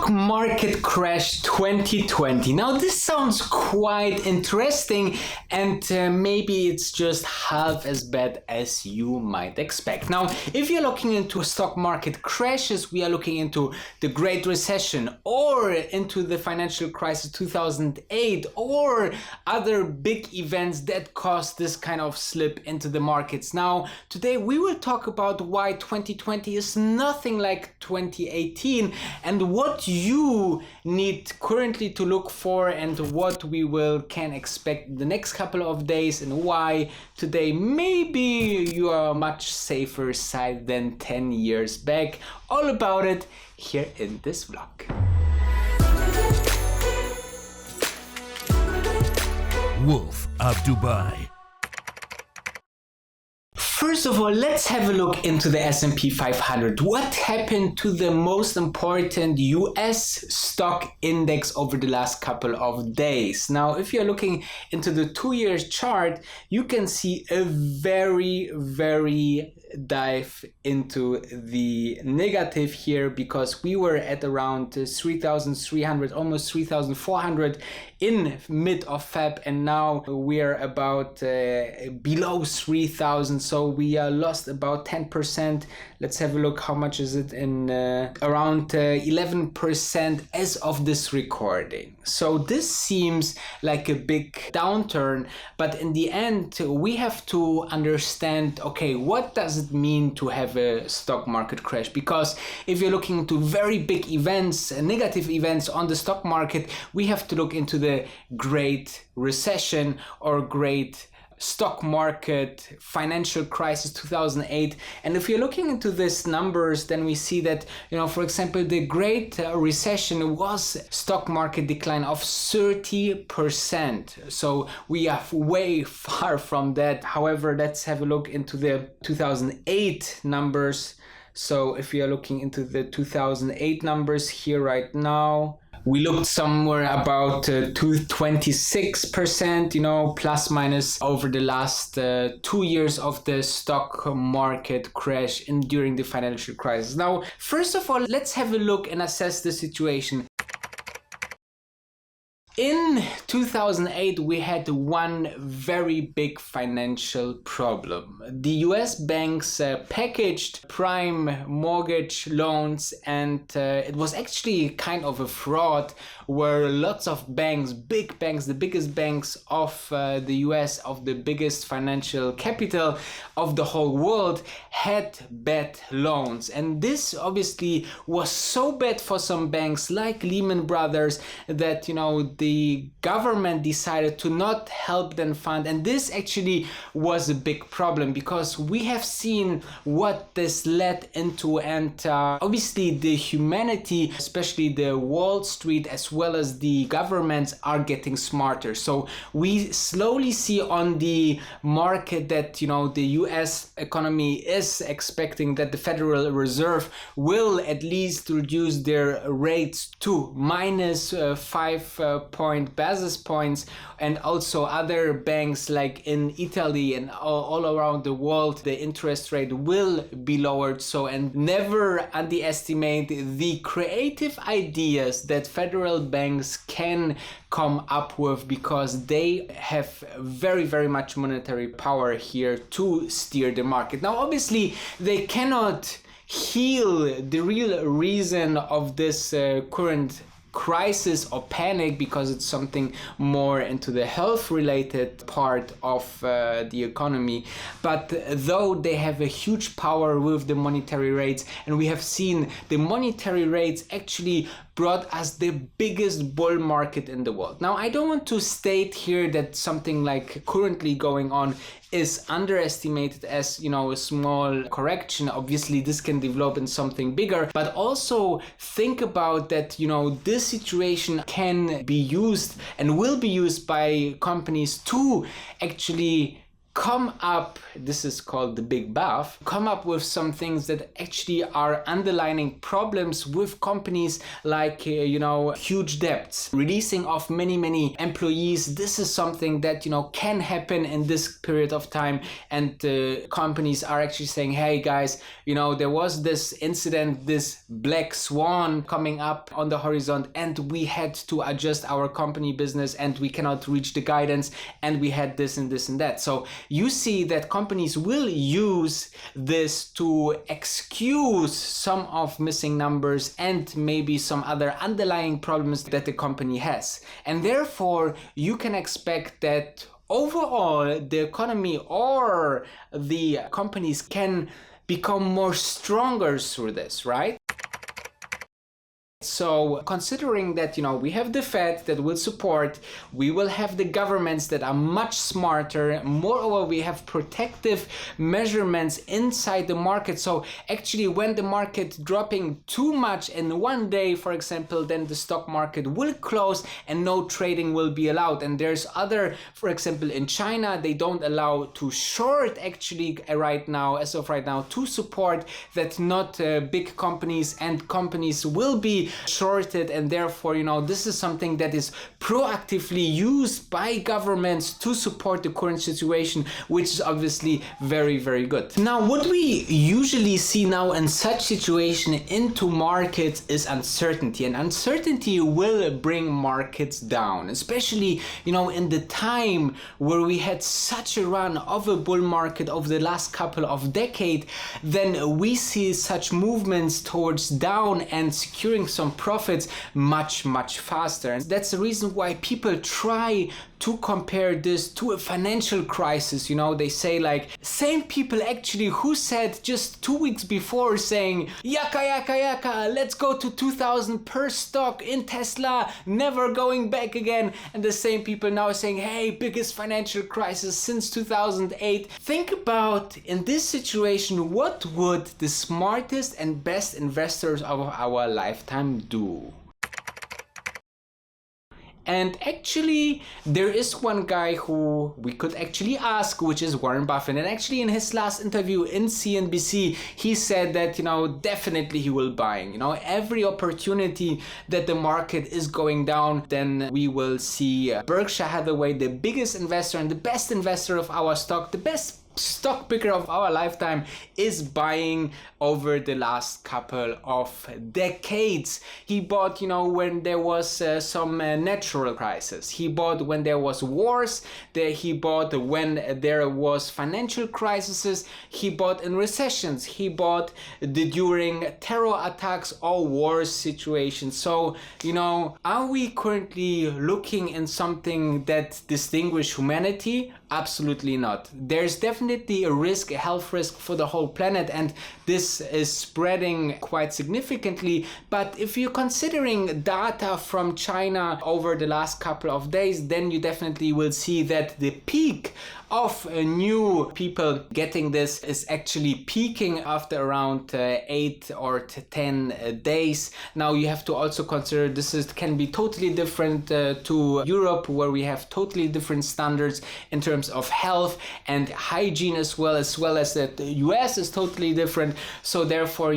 Stock market crash 2020. Now this sounds quite interesting, and maybe it's just half as bad as you might expect. Now, if you're looking into stock market crashes, we are looking into the Great Recession or into the financial crisis 2008 or other big events that caused this kind of slip into the markets. Now, today we will talk about why 2020 is nothing like 2018 and what you need currently to look for and what we can expect the next couple of days, and why today maybe you are much safer side than 10 years back. All about it here in this vlog. Wolf of Dubai. First of all, let's have a look into the S&P 500. What happened to the most important US stock index over the last couple of days? Now, if you're looking into the 2-year chart, you can see a very dive into the negative here, because we were at around 3,300, almost 3,400 in mid of Feb, and now we are about below 3,000, so we are lost about 10%. Let's have a look, how much is it in around 11% as of this recording. So this seems like a big downturn, but in the end we have to understand, okay, what does it mean to have a stock market crash? Because if you're looking into very big events, negative events on the stock market, we have to look into the Great Recession or Great Stock Market Financial Crisis 2008. And if you're looking into these numbers, then we see that, for example, the Great Recession was stock market decline of 30%. So we are way far from that. However, let's have a look into the 2008 numbers. So if we are looking into the 2008 numbers here right now, we looked somewhere about 226%, plus minus over the last 2 years of the stock market crash during the financial crisis. Now, first of all, let's have a look and assess the situation. In 2008, we had one very big financial problem. The US banks packaged prime mortgage loans, and it was actually kind of a fraud where lots of banks, big banks, the biggest banks of the US, of the biggest financial capital of the whole world, had bad loans. And this obviously was so bad for some banks like Lehman Brothers that, the government decided to not help them fund. And this actually was a big problem, because we have seen what this led into, and obviously the humanity, especially the Wall Street as well as the governments, are getting smarter. So we slowly see on the market that the US economy is expecting that the Federal Reserve will at least reduce their rates to minus 5 basis points, and also other banks like in Italy and all around the world, the interest rate will be lowered. So, and never underestimate the creative ideas that federal banks can come up with, because they have very much monetary power here to steer the market. Now, obviously, they cannot heal the real reason of this current crisis or panic, because it's something more into the health related part of the economy. But though they have a huge power with the monetary rates, and we have seen the monetary rates actually brought us the biggest bull market in the world. Now, I don't want to state here that something like currently going on is underestimated as, a small correction. Obviously, this can develop in something bigger, but also think about that, this situation can be used and will be used by companies to actually come up, this is called the big buff, come up with some things that actually are underlining problems with companies like, huge debts, releasing of many employees. This is something that, can happen in this period of time. And companies are actually saying, hey guys, there was this incident, this black swan coming up on the horizon, and we had to adjust our company business and we cannot reach the guidance, and we had this and this and that. So you see that companies will use this to excuse some of missing numbers and maybe some other underlying problems that the company has. And therefore, you can expect that overall the economy or the companies can become more stronger through this, right? So considering that, we have the Fed that will support, we will have the governments that are much smarter, moreover we have protective measurements inside the market. So actually when the market dropping too much in one day, for example, then the stock market will close and no trading will be allowed. And there's other, for example, in China, they don't allow to short actually right now, as of right now, to support that not big companies and companies will be shorted. And therefore, this is something that is proactively used by governments to support the current situation, which is obviously very good. Now, what we usually see now in such situation into markets is uncertainty, and uncertainty will bring markets down, especially, in the time where we had such a run of a bull market over the last couple of decades. Then we see such movements towards down and securing some profits much faster. And that's the reason why people try to compare this to a financial crisis. They say like, same people actually who said just 2 weeks before saying yaka, let's go to 2000 per stock in Tesla, never going back again. And the same people now saying, hey, biggest financial crisis since 2008. Think about, in this situation, what would the smartest and best investors of our lifetime do? And actually, there is one guy who we could actually ask, which is Warren Buffett. And actually, in his last interview in CNBC, he said that, definitely he will buy. Every opportunity that the market is going down, then we will see Berkshire Hathaway, the biggest investor and the best investor of our stock, the best stock picker of our lifetime, is buying over the last couple of decades. He bought, when there was some natural crisis. He bought when there was wars. He bought when there was financial crises. He bought in recessions. He bought during terror attacks or war situations. So, are we currently looking in something that distinguishes humanity? Absolutely not. There's definitely a risk, a health risk for the whole planet, and this is spreading quite significantly. But if you're considering data from China over the last couple of days, then you definitely will see that the peak of new people getting this is actually peaking after around 8 or 10 days. Now you have to also consider this can be totally different to Europe, where we have totally different standards in terms of health and hygiene, as well as that the US is totally different. So therefore,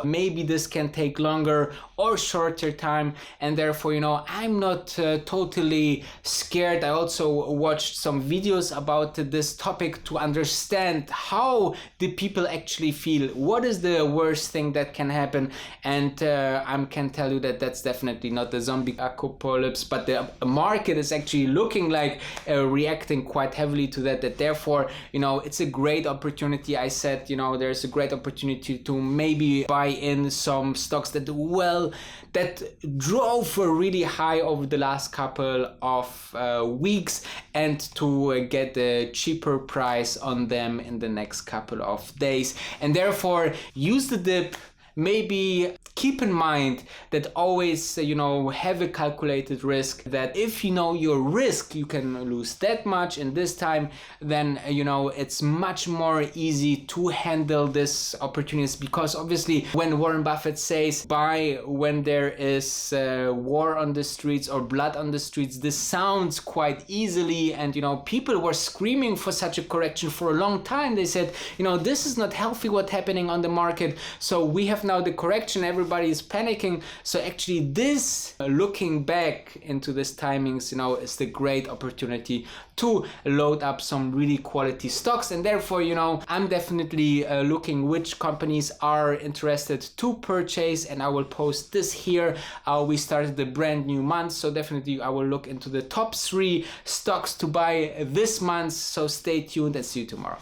maybe this can take longer or shorter time, and therefore, I'm not totally scared. I also watched some videos about this topic to understand how the people actually feel. What is the worst thing that can happen? And I can tell you that that's definitely not the zombie apocalypse, but the market is actually looking like reacting quite heavily to that. That therefore, it's a great opportunity. I said, there's a great opportunity to maybe buy in some stocks that drove really high over the last couple of weeks, and to get a cheaper price on them in the next couple of days. And therefore, use the dip, maybe keep in mind that always, have a calculated risk, that if you know your risk, you can lose that much in this time, then, it's much more easy to handle this opportunities, because obviously when Warren Buffett says buy when there is war on the streets or blood on the streets, this sounds quite easily, and people were screaming for such a correction for a long time. They said, this is not healthy what's happening on the market, so we have now the correction, everybody is panicking. So actually this, looking back into this timings, is the great opportunity to load up some really quality stocks. And therefore, I'm definitely looking which companies are interested to purchase, and I will post this here. We started the brand new month, so definitely I will look into the top 3 stocks to buy this month. So stay tuned and see you tomorrow.